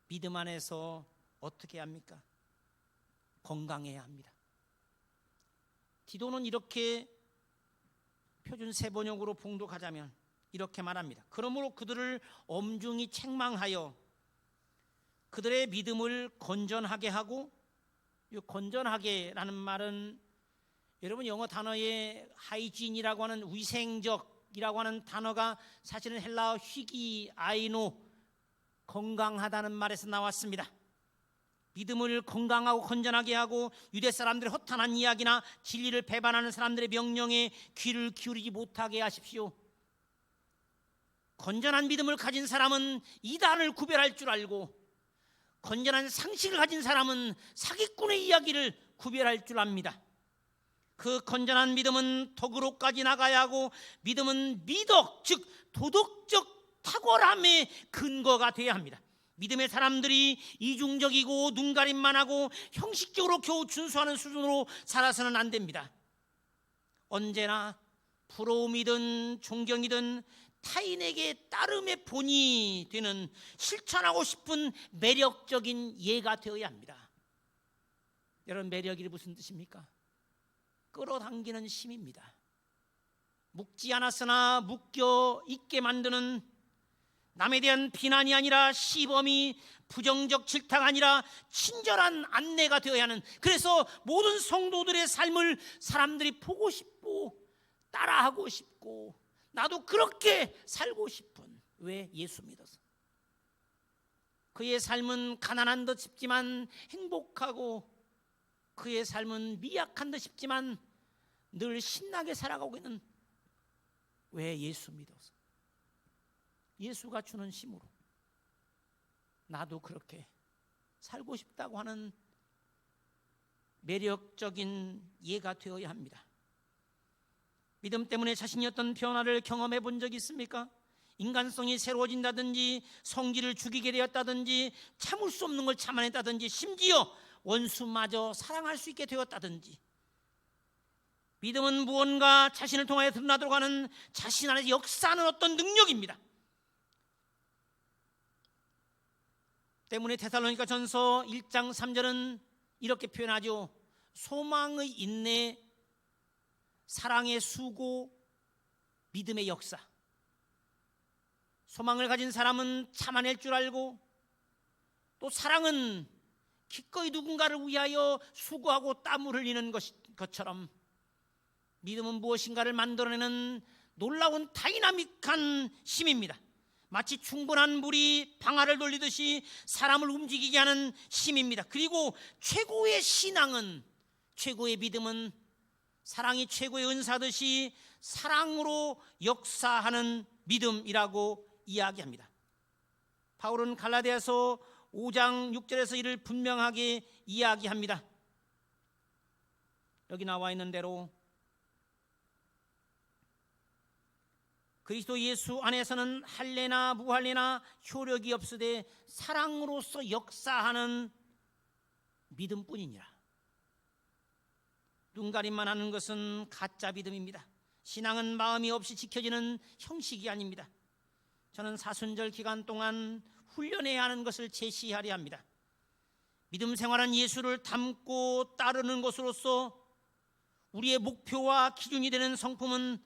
믿음 안에서 어떻게 합니까? 건강해야 합니다. 디도는 이렇게 표준 세번역으로 봉독하자면 이렇게 말합니다. 그러므로 그들을 엄중히 책망하여 그들의 믿음을 건전하게 하고, 이 건전하게라는 말은 여러분 영어 단어에 하이진이라고 하는 위생적이라고 하는 단어가 사실은 헬라어 휘기 아이노 건강하다는 말에서 나왔습니다. 믿음을 건강하고 건전하게 하고 유대 사람들의 허탄한 이야기나 진리를 배반하는 사람들의 명령에 귀를 기울이지 못하게 하십시오. 건전한 믿음을 가진 사람은 이단을 구별할 줄 알고, 건전한 상식을 가진 사람은 사기꾼의 이야기를 구별할 줄 압니다. 그 건전한 믿음은 덕으로까지 나가야 하고, 믿음은 미덕, 즉 도덕적 탁월함의 근거가 되어야 합니다. 믿음의 사람들이 이중적이고 눈가림만 하고 형식적으로 겨우 준수하는 수준으로 살아서는 안 됩니다. 언제나 부러움이든 존경이든 타인에게 따름의 본이 되는 실천하고 싶은 매력적인 예가 되어야 합니다. 여러분, 매력이 무슨 뜻입니까? 끌어당기는 힘입니다. 묶지 않았으나 묶여 있게 만드는, 남에 대한 비난이 아니라 시범이, 부정적 질타가 아니라 친절한 안내가 되어야 하는, 그래서 모든 성도들의 삶을 사람들이 보고 싶고 따라하고 싶고 나도 그렇게 살고 싶은, 왜? 예수 믿어서. 그의 삶은 가난한 듯 싶지만 행복하고, 그의 삶은 미약한 듯 싶지만 늘 신나게 살아가고 있는, 왜? 예수 믿어서. 예수가 주는 힘으로 나도 그렇게 살고 싶다고 하는 매력적인 예가 되어야 합니다. 믿음 때문에 자신이 어떤 변화를 경험해 본 적이 있습니까? 인간성이 새로워진다든지, 성질을 죽이게 되었다든지, 참을 수 없는 걸 참아냈다든지, 심지어 원수마저 사랑할 수 있게 되었다든지. 믿음은 무언가 자신을 통하여 드러나도록 하는 자신 안에서 역사하는 어떤 능력입니다. 때문에 데살로니가 전서 1장 3절은 이렇게 표현하죠. 소망의 인내, 사랑의 수고, 믿음의 역사. 소망을 가진 사람은 참아낼 줄 알고, 또 사랑은 기꺼이 누군가를 위하여 수고하고 땀을 흘리는 것처럼, 믿음은 무엇인가를 만들어내는 놀라운 다이나믹한 힘입니다. 마치 충분한 물이 방아를 돌리듯이 사람을 움직이게 하는 힘입니다. 그리고 최고의 신앙은, 최고의 믿음은 사랑이 최고의 은사듯이 사랑으로 역사하는 믿음이라고 이야기합니다. 바울은 갈라디아서 5장 6절에서 이를 분명하게 이야기합니다. 여기 나와 있는 대로 그리스도 예수 안에서는 할례나 무할례나 효력이 없으되 사랑으로서 역사하는 믿음뿐이니라. 눈가림만 하는 것은 가짜 믿음입니다. 신앙은 마음이 없이 지켜지는 형식이 아닙니다. 저는 사순절 기간 동안 훈련해야 하는 것을 제시하려 합니다. 믿음 생활은 예수를 닮고 따르는 것으로서 우리의 목표와 기준이 되는 성품은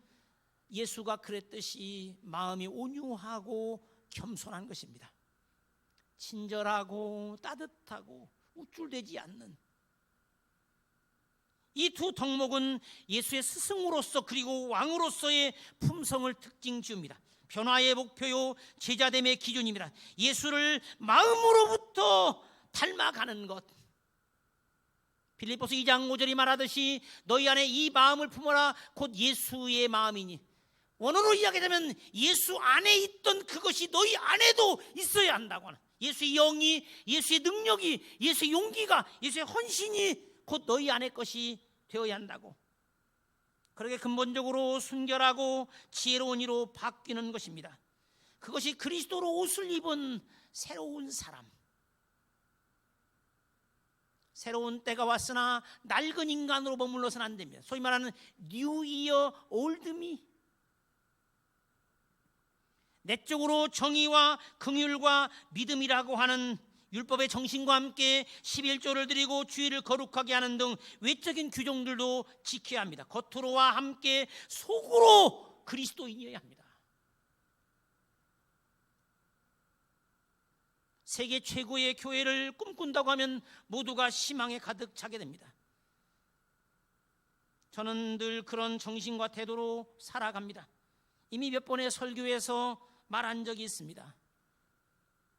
예수가 그랬듯이 마음이 온유하고 겸손한 것입니다. 친절하고 따뜻하고 우쭐대지 않는 이 두 덕목은 예수의 스승으로서 그리고 왕으로서의 품성을 특징 지웁니다. 변화의 목표요, 제자됨의 기준입니다. 예수를 마음으로부터 닮아가는 것. 빌립보서 2장 5절이 말하듯이 너희 안에 이 마음을 품어라 곧 예수의 마음이니. 원어로 이야기하자면 예수 안에 있던 그것이 너희 안에도 있어야 한다고 하는, 예수의 영이, 예수의 능력이, 예수의 용기가, 예수의 헌신이 곧 너희 안의 것이 되어야 한다고. 그렇게 근본적으로 순결하고 지혜로운 이로 바뀌는 것입니다. 그것이 그리스도로 옷을 입은 새로운 사람. 새로운 때가 왔으나 낡은 인간으로 머물러서는 안 됩니다. 소위 말하는 뉴 이어 올드 미. 내적으로 정의와 긍휼과 믿음이라고 하는 율법의 정신과 함께 11조를 드리고 주일을 거룩하게 하는 등 외적인 규정들도 지켜야 합니다. 겉으로와 함께 속으로 그리스도인이어야 합니다. 세계 최고의 교회를 꿈꾼다고 하면 모두가 희망에 가득 차게 됩니다. 저는 늘 그런 정신과 태도로 살아갑니다. 이미 몇 번의 설교에서 말한 적이 있습니다.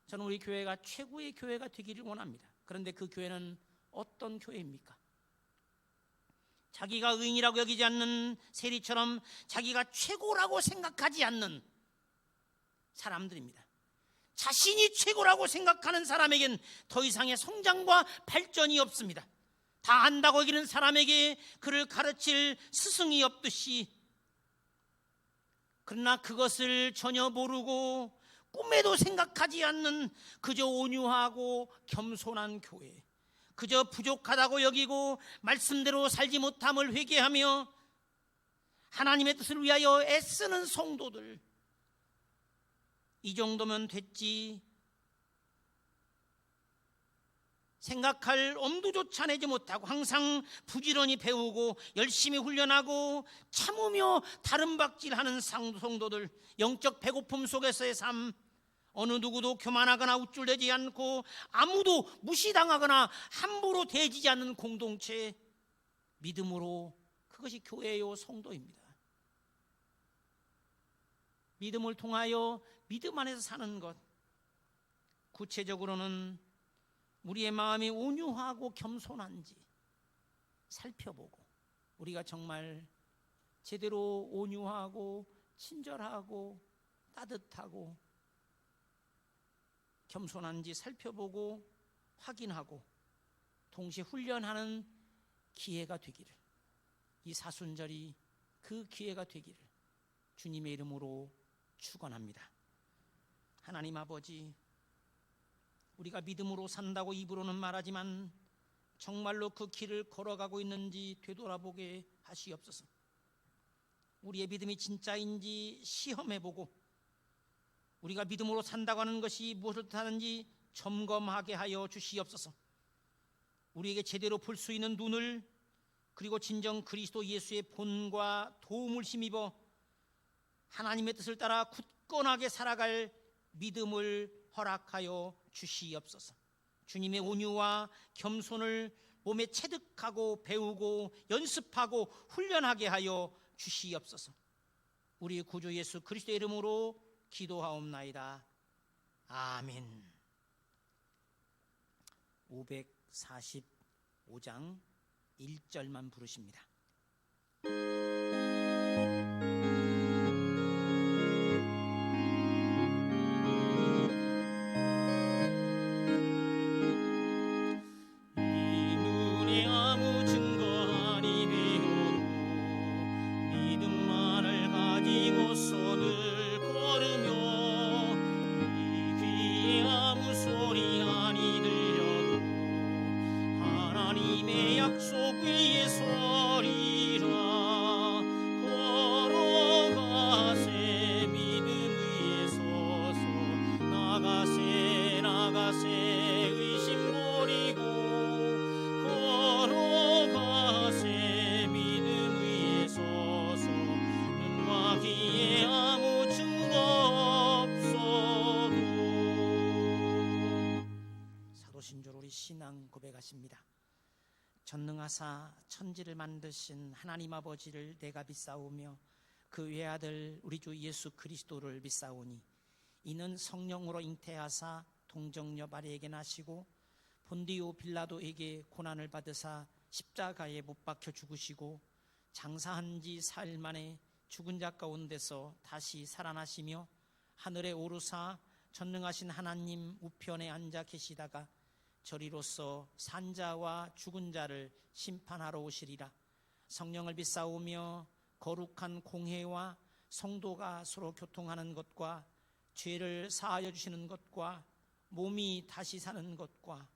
저는 우리 교회가 최고의 교회가 되기를 원합니다. 그런데 그 교회는 어떤 교회입니까? 자기가 의인이라고 여기지 않는 세리처럼 자기가 최고라고 생각하지 않는 사람들입니다. 자신이 최고라고 생각하는 사람에겐 더 이상의 성장과 발전이 없습니다. 다 안다고 여기는 사람에게 그를 가르칠 스승이 없듯이, 그러나 그것을 전혀 모르고 꿈에도 생각하지 않는 그저 온유하고 겸손한 교회, 그저 부족하다고 여기고 말씀대로 살지 못함을 회개하며 하나님의 뜻을 위하여 애쓰는 성도들, 이 정도면 됐지 생각할 엄두조차 내지 못하고 항상 부지런히 배우고 열심히 훈련하고 참으며 다름박질하는 성도들, 영적 배고픔 속에서의 삶, 어느 누구도 교만하거나 우쭐대지 않고 아무도 무시당하거나 함부로 대지지 않는 공동체, 믿음으로, 그것이 교회요 성도입니다. 믿음을 통하여 믿음 안에서 사는 것, 구체적으로는 우리의 마음이 온유하고 겸손한지 살펴보고, 우리가 정말 제대로 온유하고 친절하고 따뜻하고 겸손한지 살펴보고 확인하고 동시에 훈련하는 기회가 되기를, 이 사순절이 그 기회가 되기를 주님의 이름으로 축원합니다. 하나님 아버지, 우리가 믿음으로 산다고 입으로는 말하지만 정말로 그 길을 걸어가고 있는지 되돌아보게 하시옵소서. 우리의 믿음이 진짜인지 시험해보고 우리가 믿음으로 산다고 하는 것이 무엇을 뜻하는지 점검하게 하여 주시옵소서. 우리에게 제대로 볼 수 있는 눈을, 그리고 진정 그리스도 예수의 본과 도움을 힘입어 하나님의 뜻을 따라 굳건하게 살아갈 믿음을 허락하여 주시옵소서. 주님의 온유와 겸손을 몸에 체득하고 배우고 연습하고 훈련하게 하여 주시옵소서. 우리 구주 예수 그리스도의 이름으로 기도하옵나이다. 아멘. 545장 1절만 부르십니다. 신앙 고백하십니다. 전능하사 천지를 만드신 하나님 아버지를 내가 믿사오며 그 외아들 우리 주 예수 그리스도를 믿사오니 이는 성령으로 잉태하사 동정녀 마리에게 나시고 본디오 빌라도에게 고난을 받으사 십자가에 못 박혀 죽으시고 장사한 지 사일 만에 죽은 자 가운데서 다시 살아나시며 하늘에 오르사 전능하신 하나님 우편에 앉아 계시다가 저리로서 산자와 죽은 자를 심판하러 오시리라. 성령을 믿사오며 거룩한 공회와 성도가 서로 교통하는 것과 죄를 사하여 주시는 것과 몸이 다시 사는 것과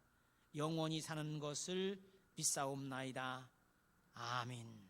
영원히 사는 것을 믿사옵나이다. 아멘.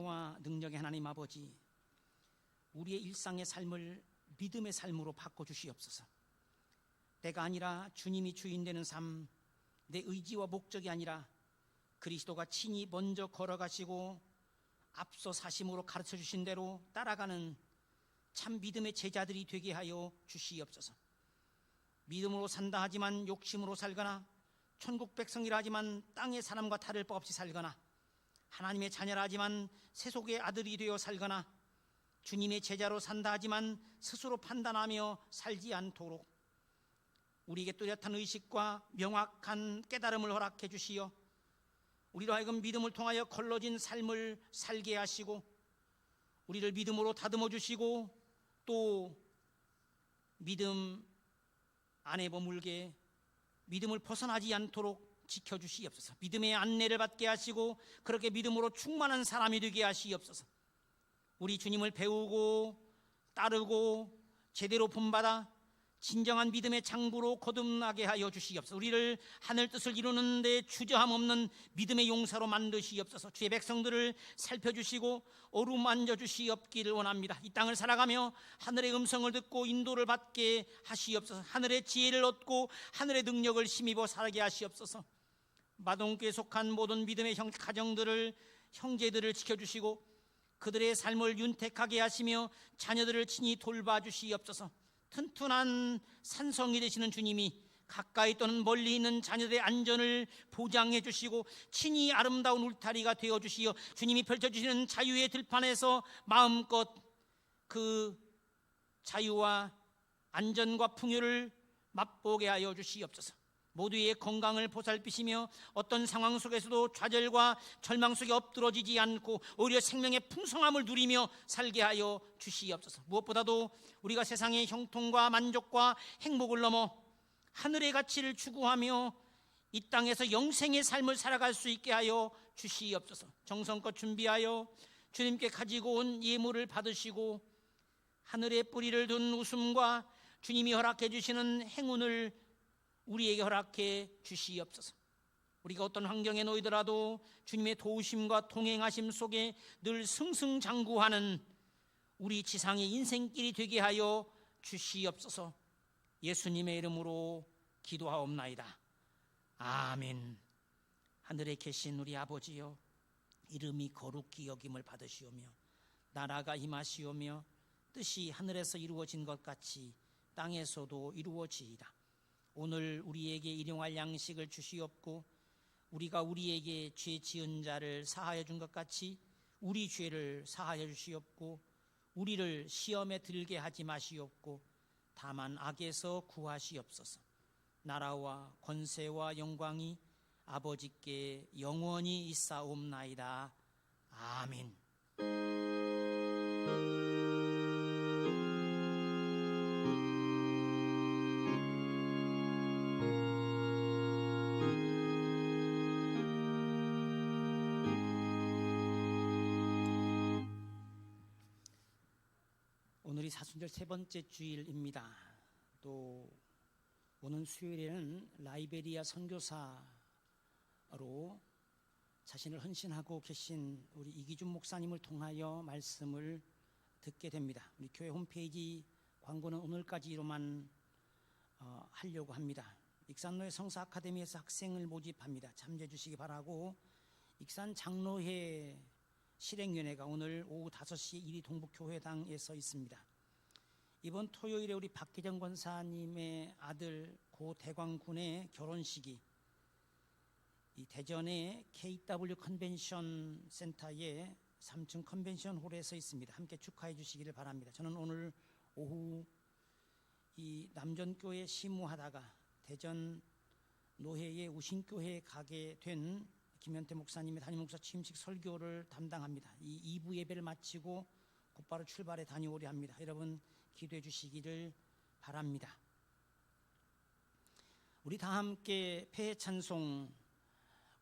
은혜와 능력의 하나님 아버지, 우리의 일상의 삶을 믿음의 삶으로 바꿔주시옵소서. 내가 아니라 주님이 주인 되는 삶, 내 의지와 목적이 아니라 그리스도가 친히 먼저 걸어가시고 앞서 사심으로 가르쳐 주신 대로 따라가는 참 믿음의 제자들이 되게 하여 주시옵소서. 믿음으로 산다 하지만 욕심으로 살거나, 천국 백성이라 하지만 땅의 사람과 다를 바 없이 살거나, 하나님의 자녀라 하지만 세속의 아들이 되어 살거나, 주님의 제자로 산다 하지만 스스로 판단하며 살지 않도록 우리에게 뚜렷한 의식과 명확한 깨달음을 허락해 주시어 우리로 하여금 믿음을 통하여 걸러진 삶을 살게 하시고, 우리를 믿음으로 다듬어 주시고, 또 믿음 안에 머물게 믿음을 벗어나지 않도록 지켜주시옵소서. 믿음의 안내를 받게 하시고 그렇게 믿음으로 충만한 사람이 되게 하시옵소서. 우리 주님을 배우고 따르고 제대로 본받아 진정한 믿음의 장부로 거듭나게 하여 주시옵소서. 우리를 하늘 뜻을 이루는 데 주저함 없는 믿음의 용사로 만드시옵소서. 주의 백성들을 살펴주시고 어루만져 주시옵기를 원합니다. 이 땅을 살아가며 하늘의 음성을 듣고 인도를 받게 하시옵소서. 하늘의 지혜를 얻고 하늘의 능력을 힘입어 살게 하시옵소서. 마동교에 속한 모든 믿음의 가정들을, 형제들을 지켜주시고 그들의 삶을 윤택하게 하시며 자녀들을 친히 돌봐주시옵소서. 튼튼한 산성이 되시는 주님이 가까이 또는 멀리 있는 자녀들의 안전을 보장해 주시고 친히 아름다운 울타리가 되어 주시어 주님이 펼쳐주시는 자유의 들판에서 마음껏 그 자유와 안전과 풍요를 맛보게 하여 주시옵소서. 모두의 건강을 보살피시며 어떤 상황 속에서도 좌절과 절망 속에 엎드러지지 않고 오히려 생명의 풍성함을 누리며 살게 하여 주시옵소서. 무엇보다도 우리가 세상의 형통과 만족과 행복을 넘어 하늘의 가치를 추구하며 이 땅에서 영생의 삶을 살아갈 수 있게 하여 주시옵소서. 정성껏 준비하여 주님께 가지고 온 예물을 받으시고 하늘의 뿌리를 둔 웃음과 주님이 허락해 주시는 행운을 우리에게 허락해 주시옵소서. 우리가 어떤 환경에 놓이더라도 주님의 도우심과 동행하심 속에 늘 승승장구하는 우리 지상의 인생길이 되게 하여 주시옵소서. 예수님의 이름으로 기도하옵나이다. 아멘. 하늘에 계신 우리 아버지여, 이름이 거룩히 여김을 받으시오며 나라가 임하시오며 뜻이 하늘에서 이루어진 것 같이 땅에서도 이루어지이다. 오늘 우리에게 일용할 양식을 주시옵고 우리가 우리에게 죄 지은 자를 사하여 준 것 같이 우리 죄를 사하여 주시옵고 우리를 시험에 들게 하지 마시옵고 다만 악에서 구하시옵소서. 나라와 권세와 영광이 아버지께 영원히 있사옵나이다. 아멘. 오늘이 사순절 세 번째 주일입니다. 또 오는 수요일에는 라이베리아 선교사로 자신을 헌신하고 계신 우리 이기준 목사님을 통하여 말씀을 듣게 됩니다. 우리 교회 홈페이지 광고는 오늘까지로만 하려고 합니다. 익산로의 성사 아카데미에서 학생을 모집합니다. 참여해 주시기 바라고, 익산 장로회 실행위원회가 오늘 오후 5시 1위 동북교회당에서 있습니다. 이번 토요일에 우리 박기정 권사님의 아들 고 대광군의 결혼식이 이 대전의 KW 컨벤션 센터의 3층 컨벤션 홀에서 있습니다. 함께 축하해 주시기를 바랍니다. 저는 오늘 오후 이 남전교회 심우하다가 대전 노회의 우신교회에 가게 된 김현태 목사님의 담임 목사 취임식 설교를 담당합니다. 이 2부 예배를 마치고 곧바로 출발해 다녀오려 합니다. 여러분 기도해 주시기를 바랍니다. 우리 다 함께 폐해 찬송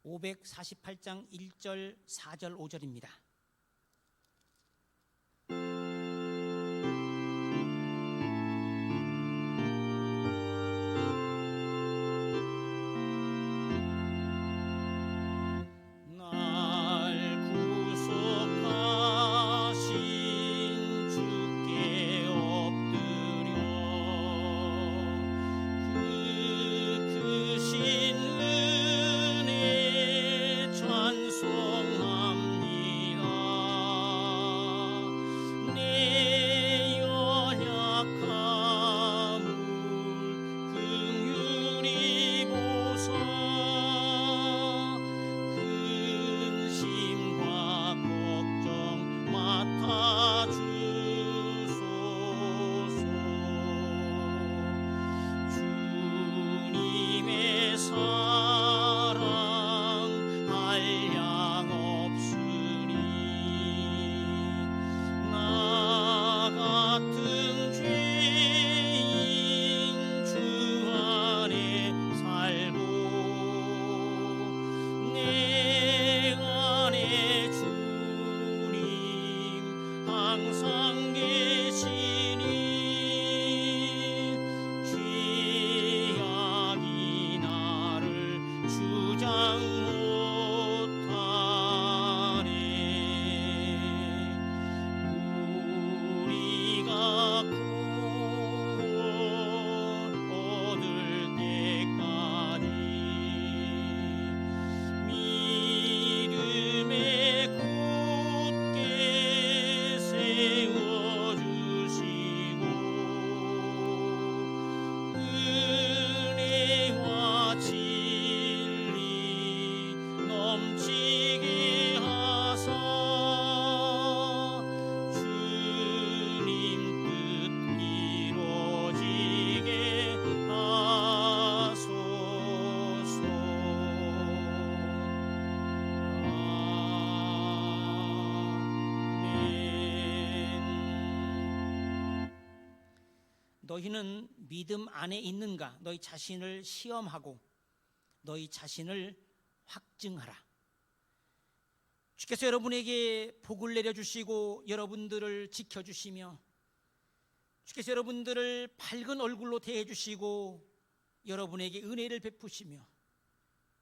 548장 1절 4절 5절입니다. 날 구속하 항상 계시니 죄악이 나를 주장 못하네. 우리가 구원 얻을 때까지 믿음에 굳게 세워주시고 은혜와 진리 넘치게 하사 주님 뜻 이루어지게 하소서. 아멘. 너희는 믿음 안에 있는가? 너희 자신을 시험하고 너희 자신을 확증하라. 주께서 여러분에게 복을 내려주시고 여러분들을 지켜주시며 주께서 여러분들을 밝은 얼굴로 대해주시고 여러분에게 은혜를 베푸시며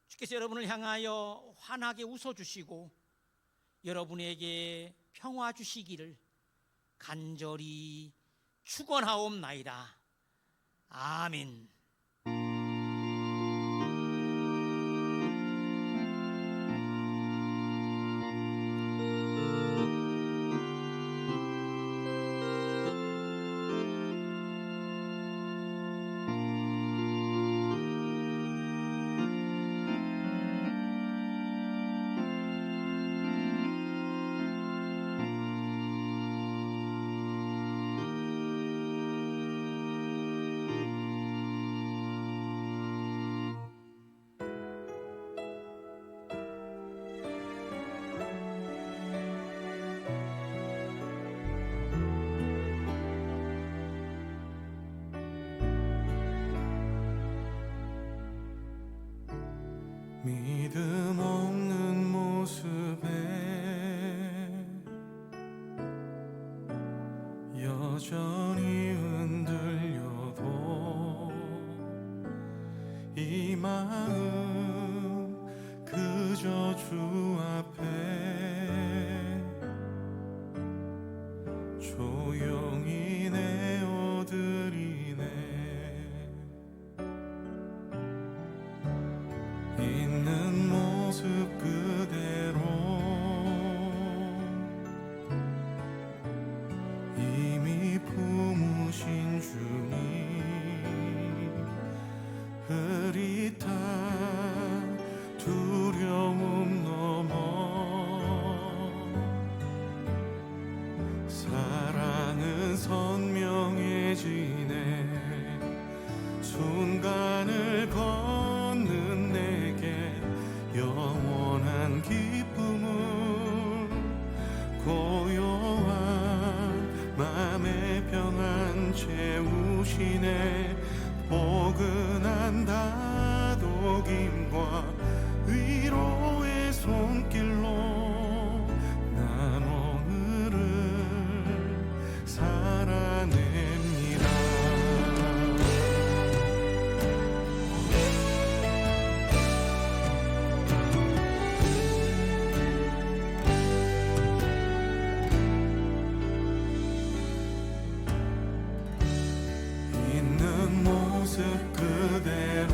주께서 여러분을 향하여 환하게 웃어주시고 여러분에게 평화 주시기를 간절히 축원하옵나이다. 아멘. 믿음 없는 모습에 여전히 흔들려도 이 마음 그저 주 앞에 조용히 내어드리네. 있는 모습 그대로 이미 품으신 주님, 흐릿한 두려움 넘어 사랑은 선명해지네. 순간을 걷는 내게 영원한 기쁨을, 고요한 맘의 평안 채우시네. 포근한 다독임과 위로의 손길로 난 오늘을 살아냅니다. 있는 모습 그대로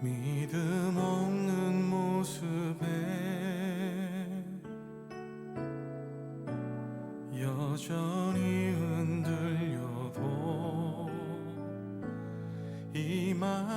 믿음 없는 모습에 여전히 흔들려도 이 마음